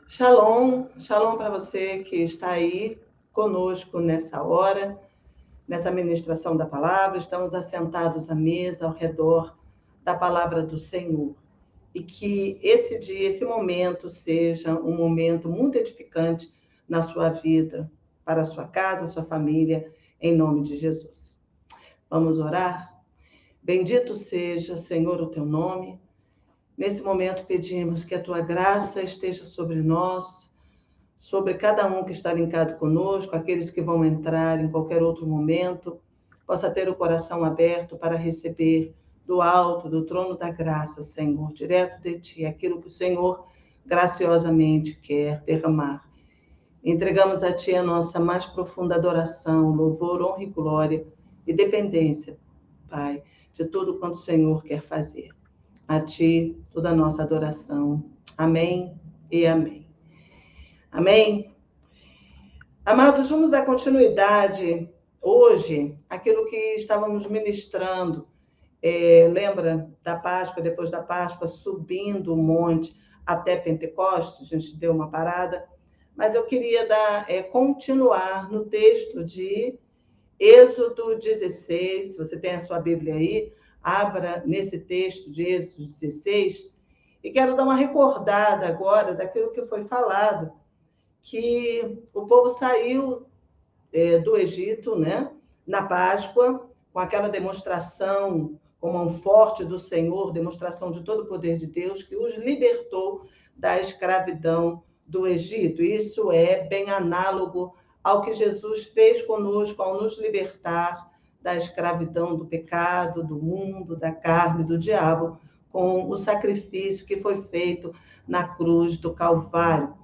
Shalom, shalom para você que está aí conosco nessa hora, nessa ministração da palavra. Estamos assentados à mesa ao redor da palavra do Senhor. E que esse dia, esse momento seja um momento muito edificante na sua vida, para a sua casa, sua família, em nome de Jesus. Vamos orar? Bendito seja, Senhor, o teu nome. Nesse momento pedimos que a tua graça esteja sobre nós, sobre cada um que está linkado conosco, aqueles que vão entrar em qualquer outro momento, possa ter o coração aberto para receber do alto, do trono da graça, Senhor, direto de Ti, aquilo que o Senhor graciosamente quer derramar. Entregamos a Ti a nossa mais profunda adoração, louvor, honra e glória e dependência, Pai, de tudo quanto o Senhor quer fazer. A Ti, toda a nossa adoração. Amém e amém. Amém? Amados, vamos dar continuidade hoje àquilo que estávamos ministrando. Lembra da Páscoa, depois da Páscoa, subindo o monte até Pentecostes? A gente deu uma parada, mas eu queria continuar no texto de Êxodo 16. Se você tem a sua Bíblia aí, abra nesse texto de Êxodo 16, e quero dar uma recordada agora daquilo que foi falado, que o povo saiu do Egito, né, na Páscoa, com aquela demonstração com mão forte do Senhor, demonstração de todo o poder de Deus, que os libertou da escravidão do Egito. Isso é bem análogo ao que Jesus fez conosco ao nos libertar da escravidão do pecado, do mundo, da carne, do diabo, com o sacrifício que foi feito na cruz do Calvário.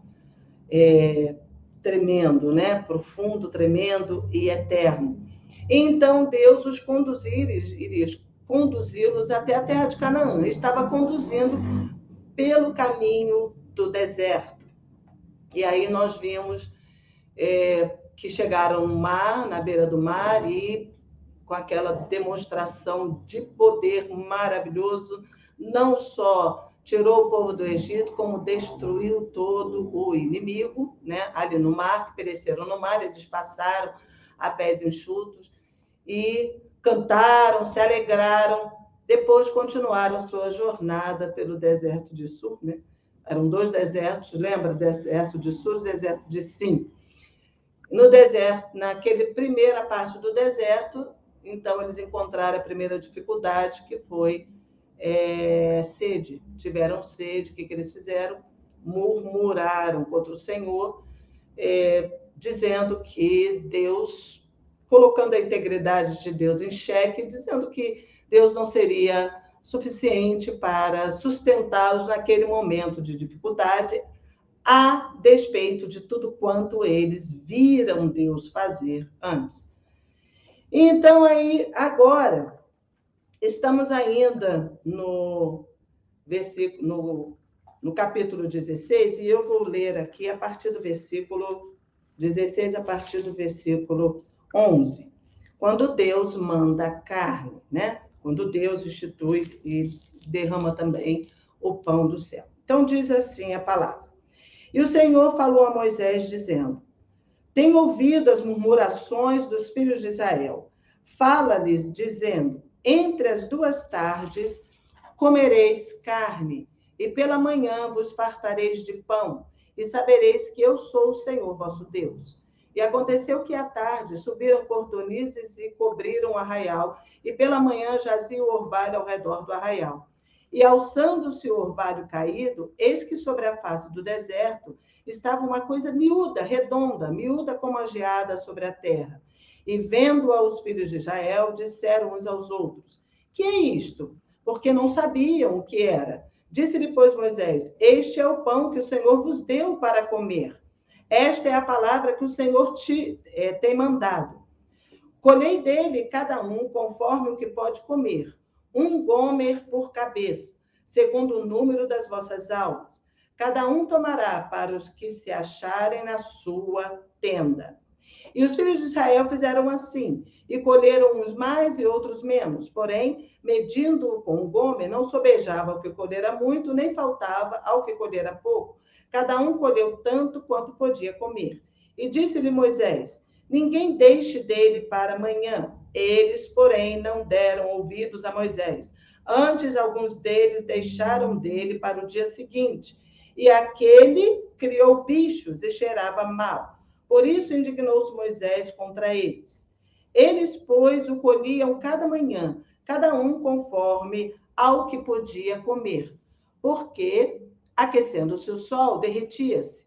Tremendo, né? Profundo, tremendo e eterno. Então Deus os iria conduzi-los até a terra de Canaã. Ele estava conduzindo pelo caminho do deserto. E aí nós vimos que chegaram no mar, na beira do mar, e com aquela demonstração de poder maravilhoso, não só tirou o povo do Egito, como destruiu todo o inimigo, né? Ali no mar, que pereceram no mar, eles passaram a pés enxutos e cantaram, se alegraram, depois continuaram sua jornada pelo deserto de Sur, né? Eram 2 desertos, lembra? Deserto de Sur e deserto de Sim. No deserto, naquela primeira parte do deserto, então eles encontraram a primeira dificuldade, que foi sede. Tiveram sede. O que eles fizeram? Murmuraram contra o Senhor, dizendo que Deus, colocando a integridade de Deus em xeque, dizendo que Deus não seria suficiente para sustentá-los naquele momento de dificuldade, a despeito de tudo quanto eles viram Deus fazer antes. Então, aí, agora, estamos ainda no capítulo 16, e eu vou ler aqui a partir do versículo 16, a partir do versículo 11. Quando Deus manda a carne, né? Quando Deus institui e derrama também o pão do céu. Então, diz assim a palavra. E o Senhor falou a Moisés, dizendo: Tenho ouvido as murmurações dos filhos de Israel. Fala-lhes, dizendo: Entre as 2 tardes comereis carne, e pela manhã vos fartareis de pão, e sabereis que eu sou o Senhor vosso Deus. E aconteceu que à tarde subiram cordonizes e cobriram o arraial, e pela manhã jazia o orvalho ao redor do arraial. E alçando-se o orvalho caído, eis que sobre a face do deserto estava uma coisa miúda, redonda, miúda como a geada sobre a terra. E vendo-a os filhos de Israel, disseram uns aos outros: Que é isto? Porque não sabiam o que era. Disse-lhe, pois, Moisés: Este é o pão que o Senhor vos deu para comer. Esta é a palavra que o Senhor te tem mandado. Colhei dele cada um conforme o que pode comer, 1 gomer por cabeça, segundo o número das vossas almas. Cada um tomará para os que se acharem na sua tenda. E os filhos de Israel fizeram assim, e colheram uns mais e outros menos. Porém, medindo com o gomer, não sobejava ao que colhera muito, nem faltava ao que colhera pouco. Cada um colheu tanto quanto podia comer. E disse-lhe Moisés: ninguém deixe dele para amanhã. Eles, porém, não deram ouvidos a Moisés. Antes, alguns deles deixaram dele para o dia seguinte. E aquele criou bichos e cheirava mal. Por isso indignou-se Moisés contra eles. Eles, pois, o colhiam cada manhã, cada um conforme ao que podia comer, porque, aquecendo-se o sol, derretia-se.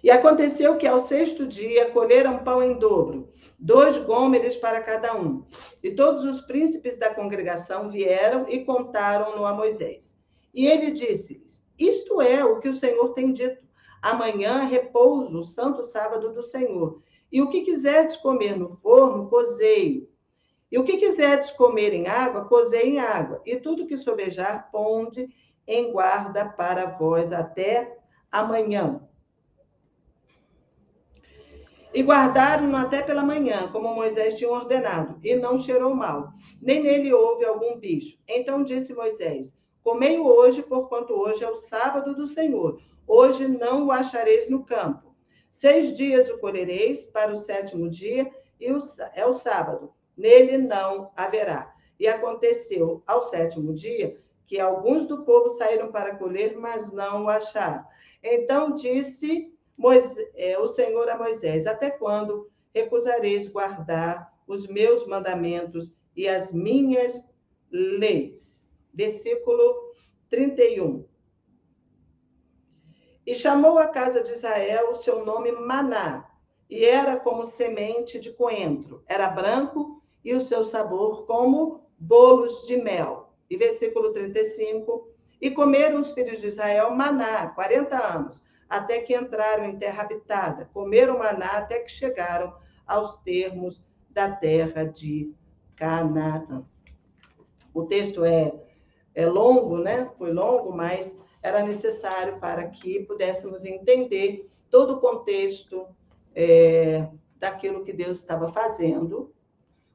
E aconteceu que ao sexto dia colheram pão em dobro, 2 gômeres para cada um. E todos os príncipes da congregação vieram e contaram-no a Moisés. E ele disse-lhes: isto é o que o Senhor tem dito. Amanhã repouso, o santo sábado do Senhor. E o que quiserdes comer no forno, cozei-o. E o que quiserdes comer em água, cozei em água. E tudo que sobejar, ponde em guarda para vós até amanhã. E guardaram-no até pela manhã, como Moisés tinha ordenado, e não cheirou mal, nem nele houve algum bicho. Então disse Moisés: comei-o hoje, porquanto hoje é o sábado do Senhor. Hoje não o achareis no campo. 6 dias o colhereis, para o 7º dia, e é o sábado. Nele não haverá. E aconteceu ao 7º dia, que alguns do povo saíram para colher, mas não o acharam. Então disse o Senhor a Moisés: até quando recusareis guardar os meus mandamentos e as minhas leis? Versículo 31. E chamou a casa de Israel o seu nome Maná, e era como semente de coentro, era branco e o seu sabor como bolos de mel. E versículo 35. E comeram os filhos de Israel maná 40 anos, até que entraram em terra habitada. Comeram maná até que chegaram aos termos da terra de Canaã. O texto é longo, né? Foi longo, mas era necessário para que pudéssemos entender todo o contexto daquilo que Deus estava fazendo,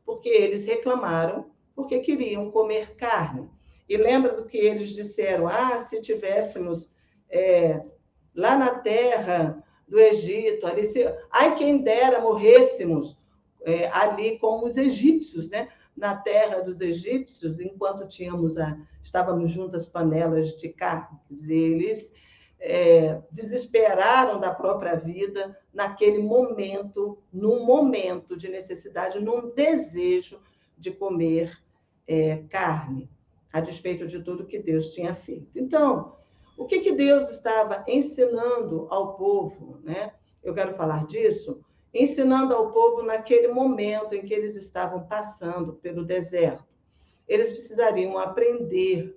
porque eles reclamaram, porque queriam comer carne. E lembra do que eles disseram? Se tivéssemos lá na terra do Egito, ali, quem dera morrêssemos ali com os egípcios, né? Na terra dos egípcios, enquanto estávamos junto às panelas de carne. Quer dizer, eles desesperaram da própria vida naquele momento, num momento de necessidade, num desejo de comer carne, a despeito de tudo que Deus tinha feito. Então, o que Deus estava ensinando ao povo, né? Eu quero falar disso, ensinando ao povo naquele momento em que eles estavam passando pelo deserto. Eles precisariam aprender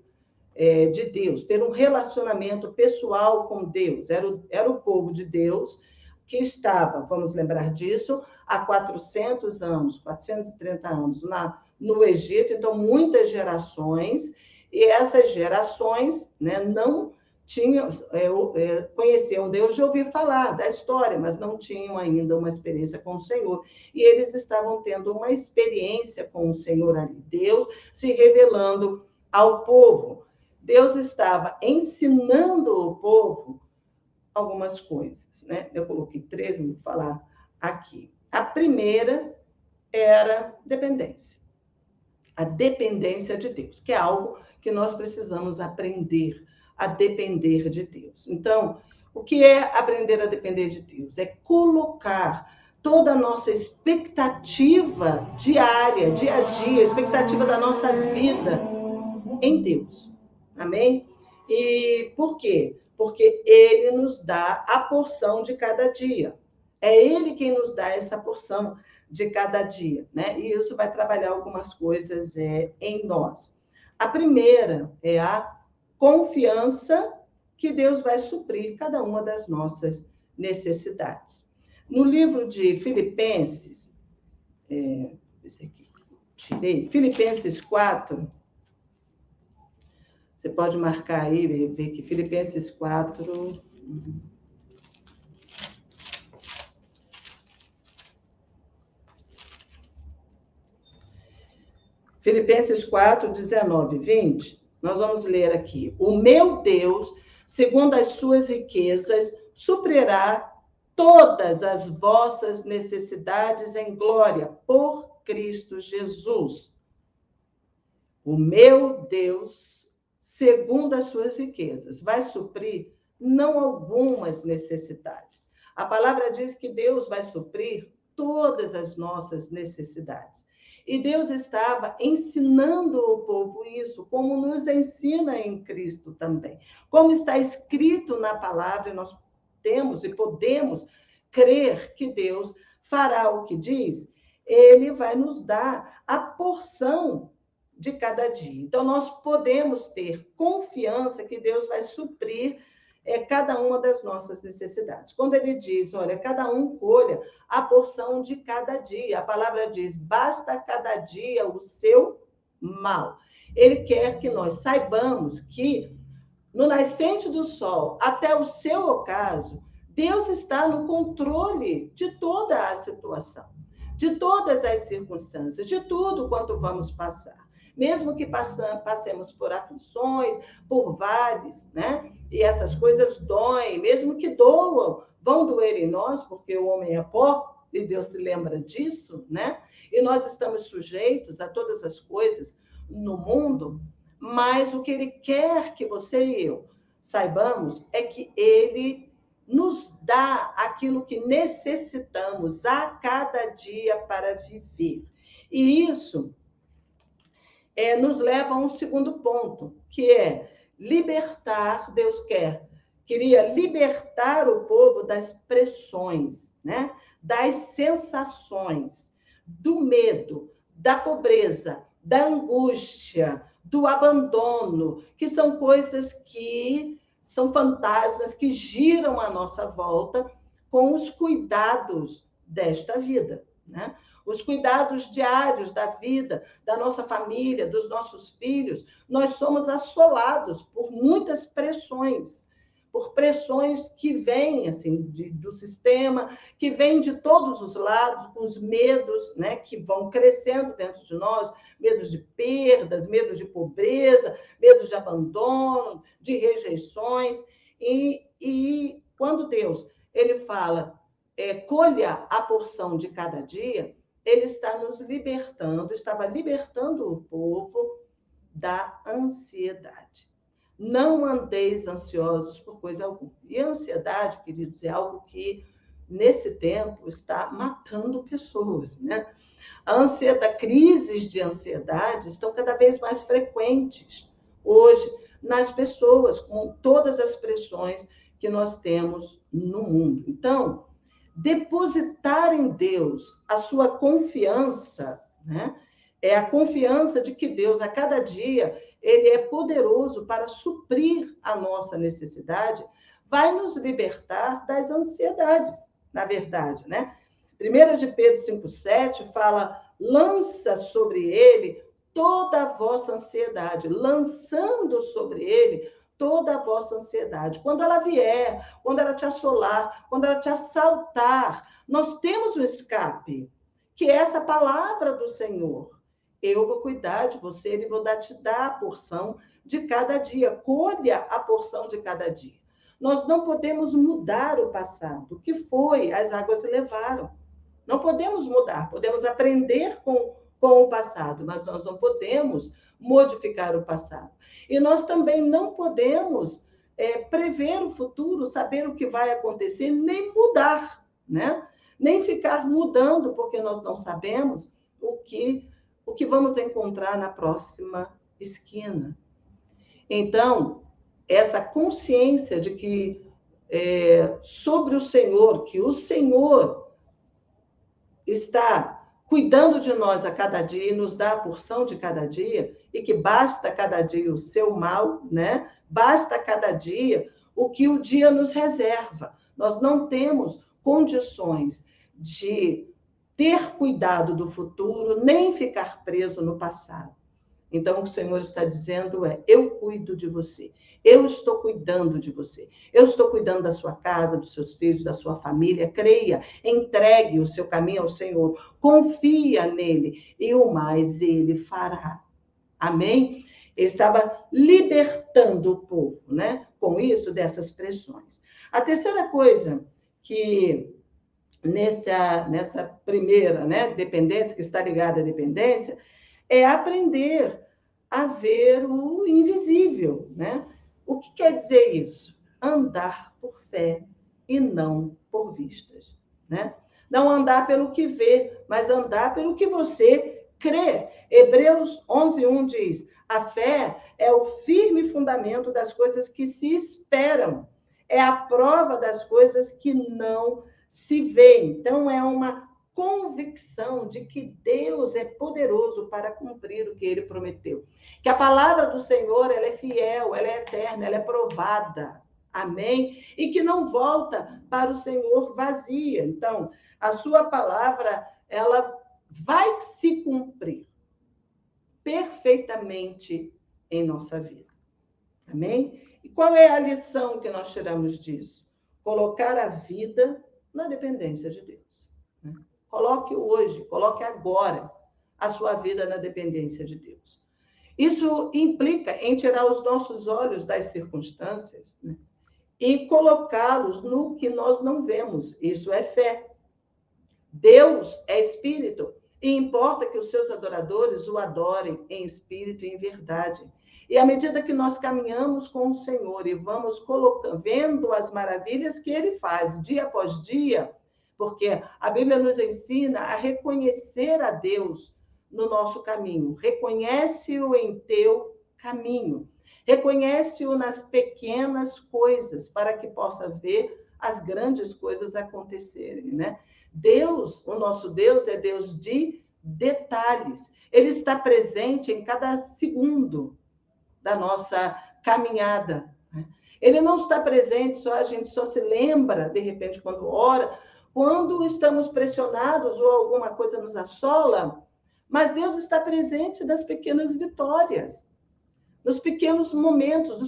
de Deus, ter um relacionamento pessoal com Deus. Era o povo de Deus que estava, vamos lembrar disso, há 400 anos, 430 anos no Egito, então muitas gerações, e essas gerações, né, não conheciam Deus de ouvir falar da história, mas não tinham ainda uma experiência com o Senhor. E eles estavam tendo uma experiência com o Senhor ali, Deus se revelando ao povo. Deus estava ensinando o povo algumas coisas, né? Eu coloquei 3, vou falar aqui. A primeira era dependência. A dependência de Deus, que é algo que nós precisamos aprender a depender de Deus. Então, o que é aprender a depender de Deus? É colocar toda a nossa expectativa diária, dia a dia, expectativa da nossa vida em Deus. Amém? E por quê? Porque Ele nos dá a porção de cada dia. É Ele quem nos dá essa porção de cada dia, né? E isso vai trabalhar algumas coisas em nós. A primeira é a confiança que Deus vai suprir cada uma das nossas necessidades. No livro de Filipenses, Filipenses 4, você pode marcar aí, ver que Filipenses 4... Filipenses 4, 19, 20, nós vamos ler aqui. O meu Deus segundo as suas riquezas, suprirá todas as vossas necessidades em glória por Cristo Jesus. O meu Deus, segundo as suas riquezas, vai suprir não algumas necessidades. A palavra diz que Deus vai suprir todas as nossas necessidades. E Deus estava ensinando o povo isso, como nos ensina em Cristo também. Como está escrito na palavra, nós temos e podemos crer que Deus fará o que diz, ele vai nos dar a porção de cada dia. Então, nós podemos ter confiança que Deus vai suprir cada uma das nossas necessidades. Quando ele diz, olha, cada um colha a porção de cada dia. A palavra diz, basta cada dia o seu mal. Ele quer que nós saibamos que no nascente do sol até o seu ocaso, Deus está no controle de toda a situação, de todas as circunstâncias, de tudo quanto vamos passar. Mesmo que passemos por aflições, por vales, né? E essas coisas doem, mesmo que doam, vão doer em nós, porque o homem é pó, e Deus se lembra disso, né? E nós estamos sujeitos a todas as coisas no mundo, mas o que ele quer que você e eu saibamos é que ele nos dá aquilo que necessitamos a cada dia para viver. E isso nos leva a um segundo ponto, que é libertar, queria libertar o povo das pressões, né? Das sensações, do medo, da pobreza, da angústia, do abandono, que são coisas que são fantasmas que giram à nossa volta com os cuidados desta vida, né? Os cuidados diários da vida, da nossa família, dos nossos filhos, nós somos assolados por muitas pressões, por pressões que vêm assim, do sistema, que vêm de todos os lados, com os medos, né, que vão crescendo dentro de nós, medos de perdas, medos de pobreza, medos de abandono, de rejeições. E quando Deus ele fala, colha a porção de cada dia, ele está nos libertando, estava libertando o povo da ansiedade. Não andeis ansiosos por coisa alguma. E a ansiedade, queridos, é algo que, nesse tempo, está matando pessoas, né? A ansiedade, crises de ansiedade estão cada vez mais frequentes hoje nas pessoas, com todas as pressões que nós temos no mundo. Então, depositar em Deus a sua confiança, né? É a confiança de que Deus, a cada dia, ele é poderoso para suprir a nossa necessidade, vai nos libertar das ansiedades, na verdade, né? 1 de Pedro 5,7 fala, lança sobre ele toda a vossa ansiedade, lançando sobre ele toda a vossa ansiedade. Quando ela vier, quando ela te assolar, quando ela te assaltar, nós temos um escape, que é essa palavra do Senhor. Eu vou cuidar de você, ele vou te dar a porção de cada dia. Colha a porção de cada dia. Nós não podemos mudar o passado. O que foi? As águas levaram. Não podemos mudar. Podemos aprender com o passado, mas nós não podemos modificar o passado. E nós também não podemos prever o futuro, saber o que vai acontecer, nem mudar, né? Nem ficar mudando, porque nós não sabemos o que vamos encontrar na próxima esquina. Então, essa consciência de que sobre o Senhor, que o Senhor está cuidando de nós a cada dia e nos dá a porção de cada dia, e que basta cada dia o seu mal, né? Basta cada dia o que o dia nos reserva. Nós não temos condições de ter cuidado do futuro, nem ficar preso no passado. Então, o que o Senhor está dizendo eu cuido de você, eu estou cuidando de você, eu estou cuidando da sua casa, dos seus filhos, da sua família. Creia, entregue o seu caminho ao Senhor, confia nele, e o mais ele fará. Amém? Ele estava libertando o povo, né? com isso dessas pressões. A terceira coisa que nessa primeira, né, dependência, que está ligada à dependência, é aprender a ver o invisível, né? O que quer dizer isso? Andar por fé e não por vistas, né? Não andar pelo que vê, mas andar pelo que você crê. Hebreus 11:1 diz: a fé é o firme fundamento das coisas que se esperam, é a prova das coisas que não se veem. Então, é uma convicção de que Deus é poderoso para cumprir o que ele prometeu. Que a palavra do Senhor, ela é fiel, ela é eterna, ela é provada. Amém? E que não volta para o Senhor vazia. Então, a sua palavra, ela vai se cumprir perfeitamente em nossa vida. Amém? E qual é a lição que nós tiramos disso? Colocar a vida na dependência de Deus. Coloque hoje, coloque agora a sua vida na dependência de Deus. Isso implica em tirar os nossos olhos das circunstâncias, né, e colocá-los no que nós não vemos. Isso é fé. Deus é espírito e importa que os seus adoradores o adorem em espírito e em verdade. E à medida que nós caminhamos com o Senhor e vamos colocando, vendo as maravilhas que ele faz dia após dia, porque a Bíblia nos ensina a reconhecer a Deus no nosso caminho. Reconhece-o em teu caminho. Reconhece-o nas pequenas coisas, para que possa ver as grandes coisas acontecerem, né? Deus, o nosso Deus, é Deus de detalhes. Ele está presente em cada segundo da nossa caminhada. Ele não está presente, a gente só se lembra, de repente, quando ora, quando estamos pressionados ou alguma coisa nos assola, mas Deus está presente nas pequenas vitórias, nos pequenos momentos,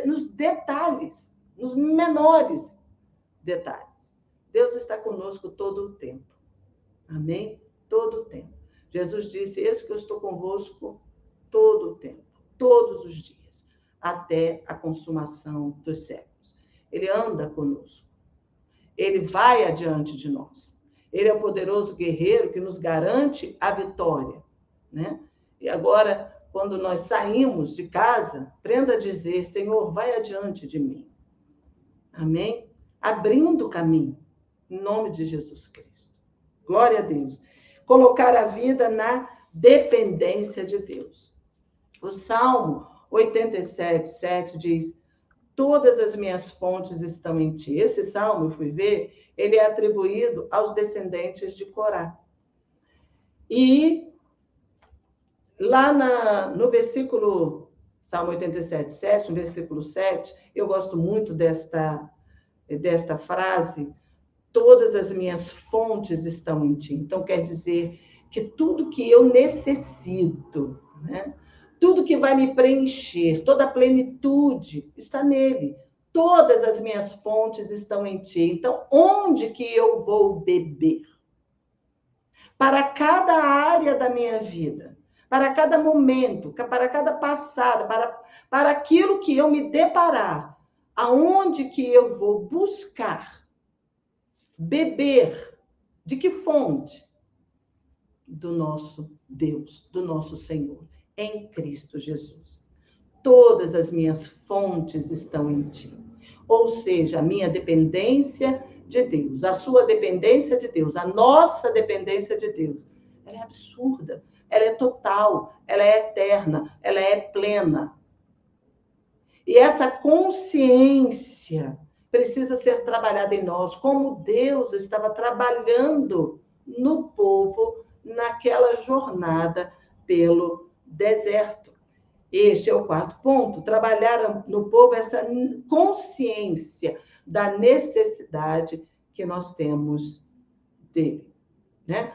nos detalhes, nos menores detalhes. Deus está conosco todo o tempo. Amém? Todo o tempo. Jesus disse: eis que eu estou convosco todo o tempo, todos os dias, até a consumação dos séculos. Ele anda conosco. Ele vai adiante de nós. Ele é o poderoso guerreiro que nos garante a vitória, né? E agora, quando nós saímos de casa, aprenda a dizer: Senhor, vai adiante de mim. Amém? Abrindo o caminho, em nome de Jesus Cristo. Glória a Deus. Colocar a vida na dependência de Deus. O Salmo 87:7 diz: todas as minhas fontes estão em ti. Esse salmo, eu fui ver, ele é atribuído aos descendentes de Corá. E lá no versículo, Salmo 87:7, no versículo 7, eu gosto muito desta frase: todas as minhas fontes estão em ti. Então, quer dizer que tudo que eu necessito, né? Tudo que vai me preencher, toda a plenitude está nele. Todas as minhas fontes estão em ti. Então, onde que eu vou beber? Para cada área da minha vida, para cada momento, para cada passada, para aquilo que eu me deparar, aonde que eu vou buscar beber? De que fonte? Do nosso Deus, do nosso Senhor, em Cristo Jesus. Todas as minhas fontes estão em ti. Ou seja, a minha dependência de Deus, a sua dependência de Deus, a nossa dependência de Deus, ela é absurda, ela é total, ela é eterna, ela é plena. E essa consciência precisa ser trabalhada em nós, como Deus estava trabalhando no povo naquela jornada pelo deserto. Este é o quarto ponto: trabalhar no povo essa consciência da necessidade que nós temos dele, né?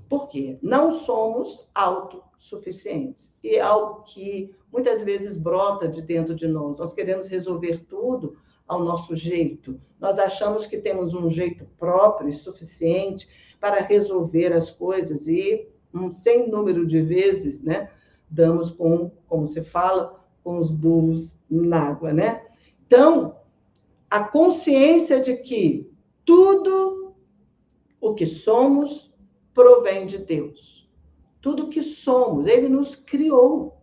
Por quê? Não somos autossuficientes. E é algo que muitas vezes brota de dentro de nós. Nós queremos resolver tudo ao nosso jeito. Nós achamos que temos um jeito próprio e suficiente para resolver as coisas e sem número de vezes, né, damos como se fala, com os burros na água, né? Então, a consciência de que tudo o que somos provém de Deus. Tudo que somos, Ele nos criou.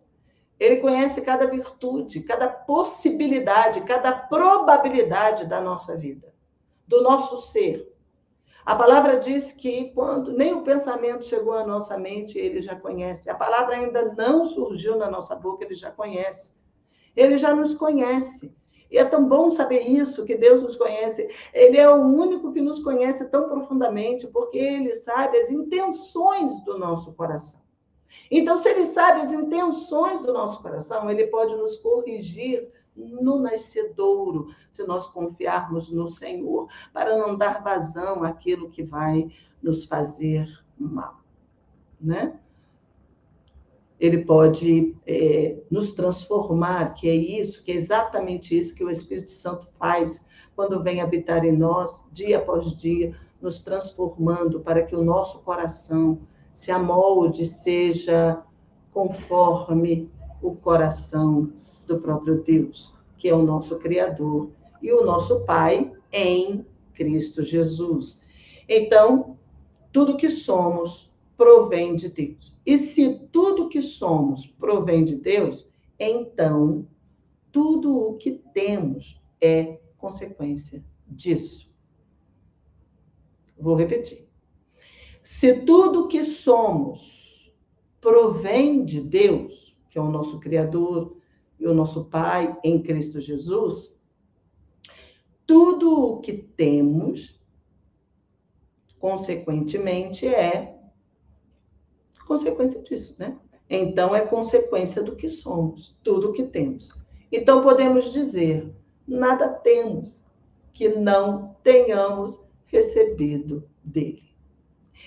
Ele conhece cada virtude, cada possibilidade, cada probabilidade da nossa vida, do nosso ser. A palavra diz que quando nem o pensamento chegou à nossa mente, Ele já conhece. A palavra ainda não surgiu na nossa boca, Ele já conhece. Ele já nos conhece. E é tão bom saber isso, que Deus nos conhece. Ele é o único que nos conhece tão profundamente, porque Ele sabe as intenções do nosso coração. Então, se Ele sabe as intenções do nosso coração, Ele pode nos corrigir no nascedouro, se nós confiarmos no Senhor, para não dar vazão àquilo que vai nos fazer mal, né? Ele pode nos transformar, que é isso, que é exatamente isso que o Espírito Santo faz quando vem habitar em nós, dia após dia, nos transformando para que o nosso coração se amolde, seja conforme o coração do próprio Deus, que é o nosso Criador e o nosso Pai em Cristo Jesus. Então, tudo que somos provém de Deus. E se tudo que somos provém de Deus, então tudo o que temos é consequência disso. Vou repetir. Se tudo que somos provém de Deus, que é o nosso Criador e o nosso Pai em Cristo Jesus, tudo o que temos, consequentemente, é consequência disso, né? Então, é consequência do que somos, tudo o que temos. Então, podemos dizer, nada temos que não tenhamos recebido dele.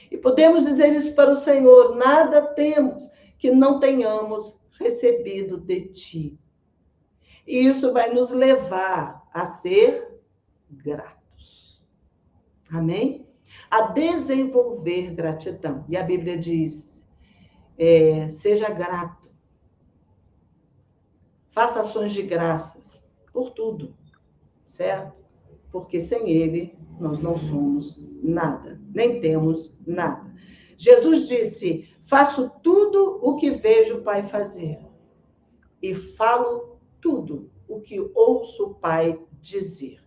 E podemos dizer isso para o Senhor, nada temos que não tenhamos recebido de ti. E isso vai nos levar a ser gratos. Amém? A desenvolver gratidão. E a Bíblia diz, seja grato. Faça ações de graças por tudo, certo? Porque sem ele nós não somos nada, nem temos nada. Jesus disse, faço tudo o que vejo o Pai fazer e falo tudo o que ouço o Pai dizer.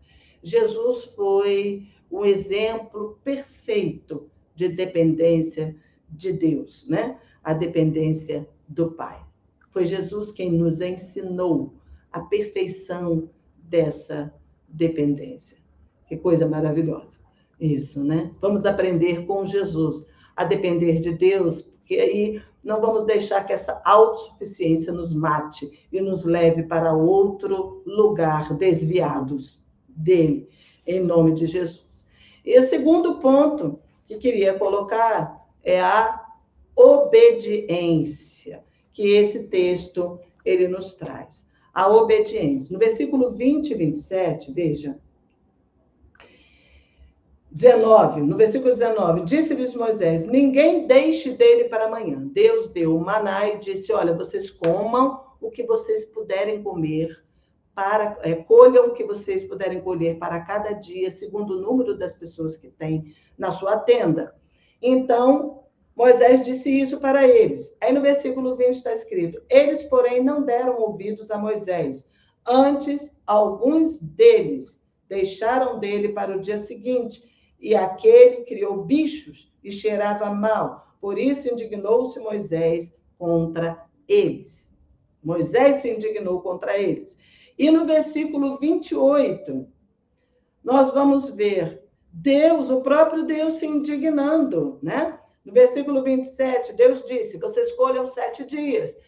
Jesus foi um exemplo perfeito de dependência de Deus, né? A dependência do Pai. Foi Jesus quem nos ensinou a perfeição dessa dependência. Que coisa maravilhosa. Isso, né? Vamos aprender com Jesus a depender de Deus, porque aí não vamos deixar que essa autossuficiência nos mate e nos leve para outro lugar, desviados dele, em nome de Jesus. E o segundo ponto que queria colocar é a obediência, que esse texto ele nos traz. A obediência. No versículo 20 e 27, veja, 19, no versículo 19, disse-lhes Moisés, ninguém deixe dele para amanhã. Deus deu o maná e disse, olha, vocês comam o que vocês puderem comer, colham o que vocês puderem colher para cada dia, segundo o número das pessoas que tem na sua tenda. Então, Moisés disse isso para eles. Aí no versículo 20 está escrito, eles, porém, não deram ouvidos a Moisés. Antes, alguns deles deixaram dele para o dia seguinte, e aquele criou bichos e cheirava mal. Por isso indignou-se Moisés contra eles. Moisés se indignou contra eles. E no versículo 28, nós vamos ver Deus, o próprio Deus se indignando, né? No versículo 27, Deus disse, vocês colham 7 dias,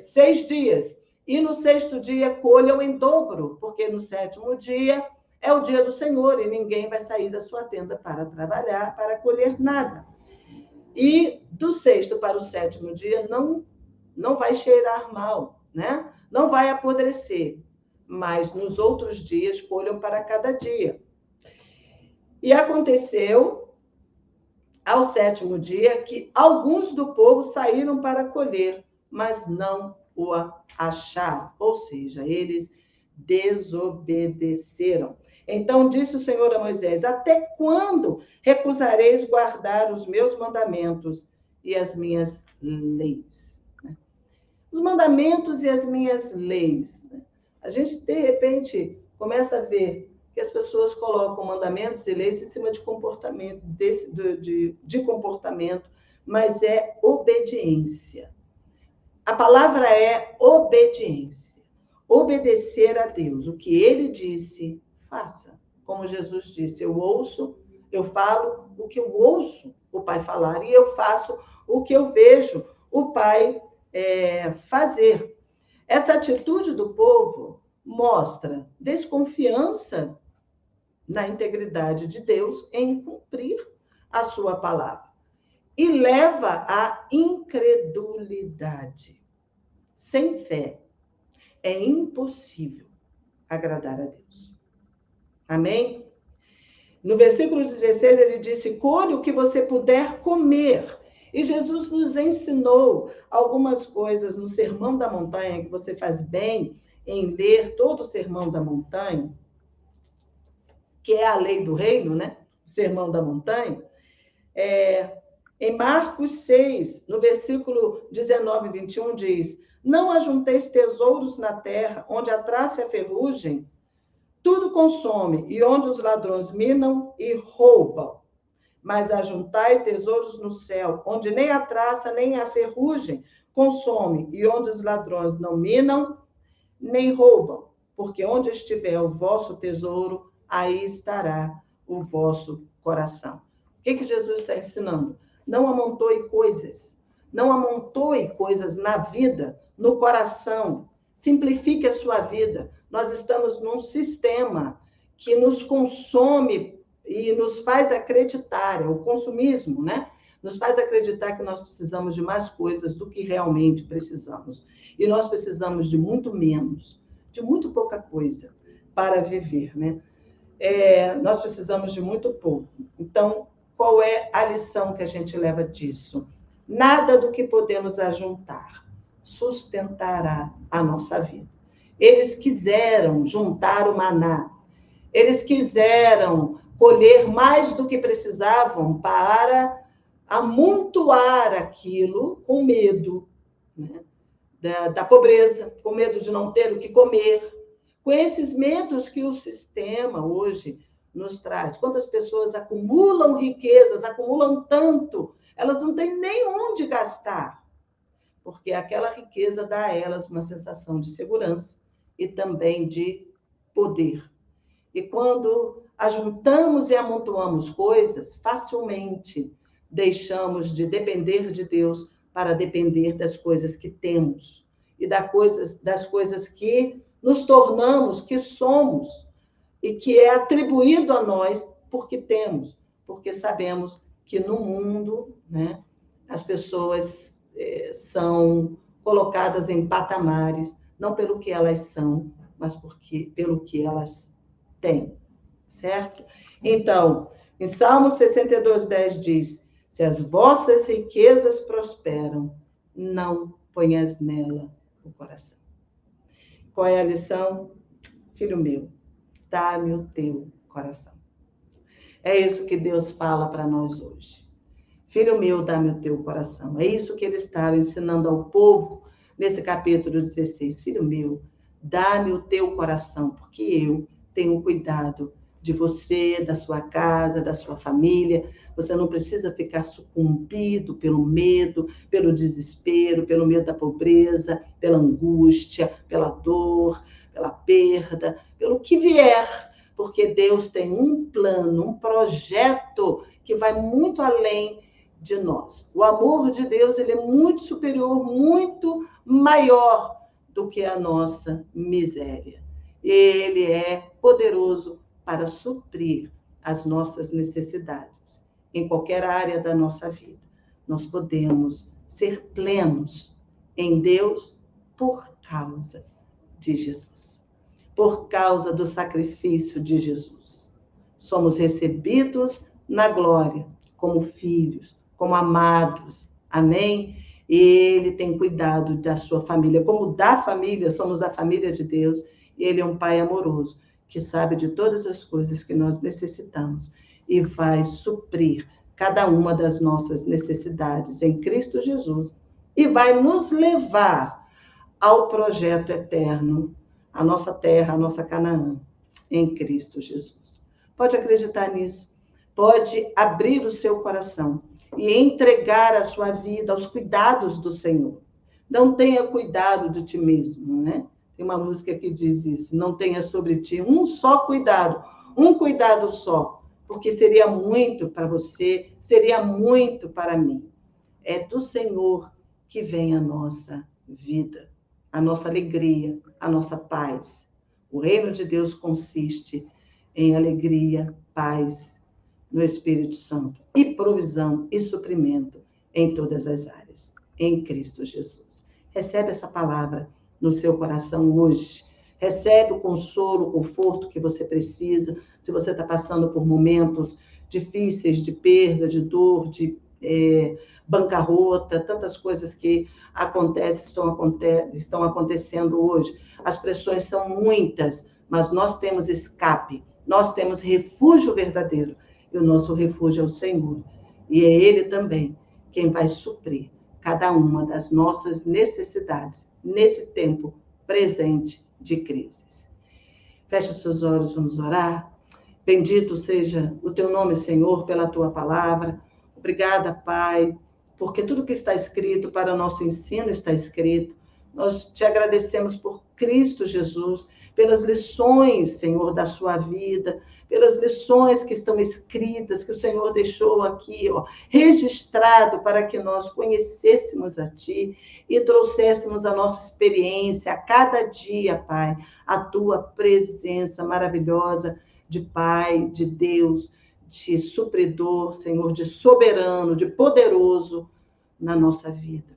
6 dias, e no 6º dia colham em dobro, porque no 7º dia é o dia do Senhor e ninguém vai sair da sua tenda para trabalhar, para colher nada. E do 6º para o 7º dia não vai cheirar mal, né? Não vai apodrecer, mas nos outros dias colham para cada dia. E aconteceu ao 7º dia que alguns do povo saíram para colher, mas não o acharam, ou seja, eles desobedeceram. Então disse o Senhor a Moisés: até quando recusareis guardar os meus mandamentos e as minhas leis? Os mandamentos e as minhas leis. A gente, de repente, começa a ver que as pessoas colocam mandamentos e leis em cima de comportamento, de comportamento, mas é obediência. A palavra é obediência. Obedecer a Deus. O que ele disse, faça. Como Jesus disse, eu falo o que eu ouço o Pai falar e eu faço o que eu vejo o Pai fazer. Essa atitude do povo mostra desconfiança na integridade de Deus em cumprir a sua palavra e leva à incredulidade. Sem fé é impossível agradar a Deus. Amém? No versículo 16 ele disse: colhe o que você puder comer. E Jesus nos ensinou algumas coisas no Sermão da Montanha, que você faz bem em ler todo o Sermão da Montanha, que é a lei do reino, né? O Sermão da Montanha. Em Marcos 6, no versículo 19 e 21, diz: não ajunteis tesouros na terra, onde a traça e a ferrugem tudo consome, e onde os ladrões minam e roubam. Mas ajuntai tesouros no céu, onde nem a traça nem a ferrugem consome, e onde os ladrões não minam nem roubam. Porque onde estiver o vosso tesouro, aí estará o vosso coração. O que Jesus está ensinando? Não amontoe coisas. Não amontoe coisas na vida, no coração. Simplifique a sua vida. Nós estamos num sistema que nos consome e nos faz acreditar, o consumismo, né? Nos faz acreditar que nós precisamos de mais coisas do que realmente precisamos. E nós precisamos de muito menos, de muito pouca coisa para viver, né? Nós precisamos de muito pouco. Então, qual é a lição que a gente leva disso? Nada do que podemos ajuntar sustentará a nossa vida. Eles quiseram juntar o maná. Eles quiseram colher mais do que precisavam para amontoar aquilo com medo, né? da pobreza, com medo de não ter o que comer, com esses medos que o sistema hoje nos traz. Quantas pessoas acumulam riquezas, acumulam tanto, elas não têm nem onde gastar, porque aquela riqueza dá a elas uma sensação de segurança e também de poder. E quando ajuntamos e amontoamos coisas, facilmente deixamos de depender de Deus para depender das coisas que temos e das coisas que nos tornamos, que somos, e que é atribuído a nós porque temos, porque sabemos que no mundo, né, as pessoas são colocadas em patamares, não pelo que elas são, mas pelo que elas têm, certo? Então, em Salmo 62:10 diz: se as vossas riquezas prosperam, não ponhas nela o coração. Qual é a lição? Filho meu, dá-me o teu coração. É isso que Deus fala para nós hoje. Filho meu, dá-me o teu coração. É isso que ele estava ensinando ao povo nesse capítulo 16. Filho meu, dá-me o teu coração, porque eu tenho cuidado de você, da sua casa, da sua família. Você não precisa ficar sucumbido pelo medo, pelo desespero, pelo medo da pobreza, pela angústia, pela dor, pela perda, pelo que vier, porque Deus tem um plano, um projeto que vai muito além de nós. O amor de Deus, ele é muito superior, muito maior do que a nossa miséria. Ele é poderoso para suprir as nossas necessidades em qualquer área da nossa vida. Nós podemos ser plenos em Deus por causa de Jesus, por causa do sacrifício de Jesus. Somos recebidos na glória como filhos, como amados. Amém? Ele tem cuidado da sua família, como da família, somos a família de Deus, e Ele é um Pai amoroso, que sabe de todas as coisas que nós necessitamos e vai suprir cada uma das nossas necessidades em Cristo Jesus e vai nos levar ao projeto eterno, a nossa terra, a nossa Canaã, em Cristo Jesus. Pode acreditar nisso, pode abrir o seu coração e entregar a sua vida aos cuidados do Senhor. Não tenha cuidado de ti mesmo, né? Tem uma música que diz isso, não tenha sobre ti um só cuidado, um cuidado só, porque seria muito para você, seria muito para mim. É do Senhor que vem a nossa vida, a nossa alegria, a nossa paz. O reino de Deus consiste em alegria, paz no Espírito Santo e provisão e suprimento em todas as áreas, em Cristo Jesus. Recebe essa palavra no seu coração hoje. Recebe o consolo, o conforto que você precisa. Se você está passando por momentos difíceis de perda, de dor, de bancarrota, tantas coisas que estão acontecendo hoje. As pressões são muitas, mas nós temos escape, nós temos refúgio verdadeiro, e o nosso refúgio é o Senhor. E é Ele também quem vai suprir cada uma das nossas necessidades nesse tempo presente de crises. Feche os seus olhos, vamos orar. Bendito seja o teu nome, Senhor, pela tua palavra. Obrigada, Pai, porque tudo que está escrito para o nosso ensino está escrito. Nós te agradecemos por Cristo Jesus, pelas lições, Senhor, da sua vida, pelas lições que estão escritas, que o Senhor deixou aqui, registrado para que nós conhecêssemos a Ti e trouxéssemos a nossa experiência a cada dia, Pai, a Tua presença maravilhosa de Pai, de Deus, de supridor, Senhor, de soberano, de poderoso na nossa vida.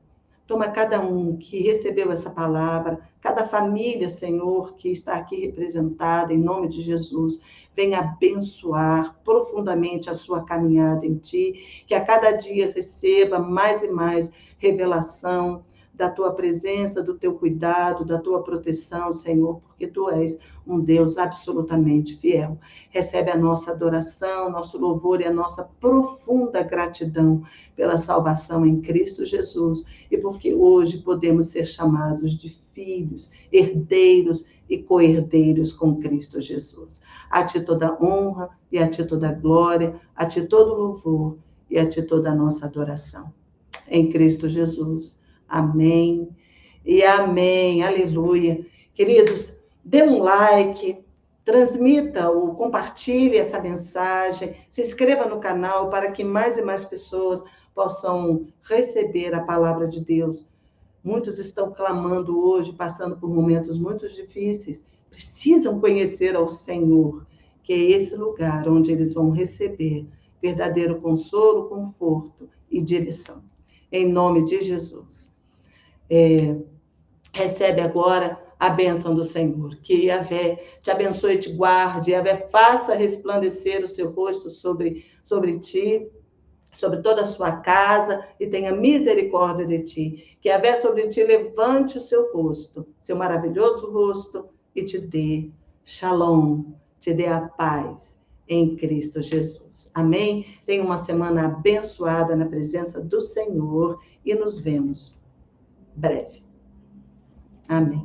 Toma cada um que recebeu essa palavra, cada família, Senhor, que está aqui representada, em nome de Jesus, venha abençoar profundamente a sua caminhada em Ti, que a cada dia receba mais e mais revelação da Tua presença, do Teu cuidado, da Tua proteção, Senhor, porque Tu és um Deus absolutamente fiel. Recebe a nossa adoração, nosso louvor e a nossa profunda gratidão pela salvação em Cristo Jesus e porque hoje podemos ser chamados de filhos, herdeiros e co-herdeiros com Cristo Jesus. A Ti toda honra e a Ti toda glória, a Ti todo louvor e a Ti toda a nossa adoração. Em Cristo Jesus. Amém e amém. Aleluia. Queridos, dê um like, transmita-o, compartilhe essa mensagem, se inscreva no canal para que mais e mais pessoas possam receber a palavra de Deus. Muitos estão clamando hoje, passando por momentos muito difíceis, precisam conhecer ao Senhor, que é esse lugar onde eles vão receber verdadeiro consolo, conforto e direção. Em nome de Jesus. Recebe agora a bênção do Senhor. Que Yahvé te abençoe e te guarde. Yahvé faça resplandecer o seu rosto sobre ti, sobre toda a sua casa, e tenha misericórdia de ti. Que Yahvé sobre ti levante o seu rosto, seu maravilhoso rosto, e te dê shalom, te dê a paz em Cristo Jesus. Amém? Tenha uma semana abençoada na presença do Senhor e nos vemos breve. Amém.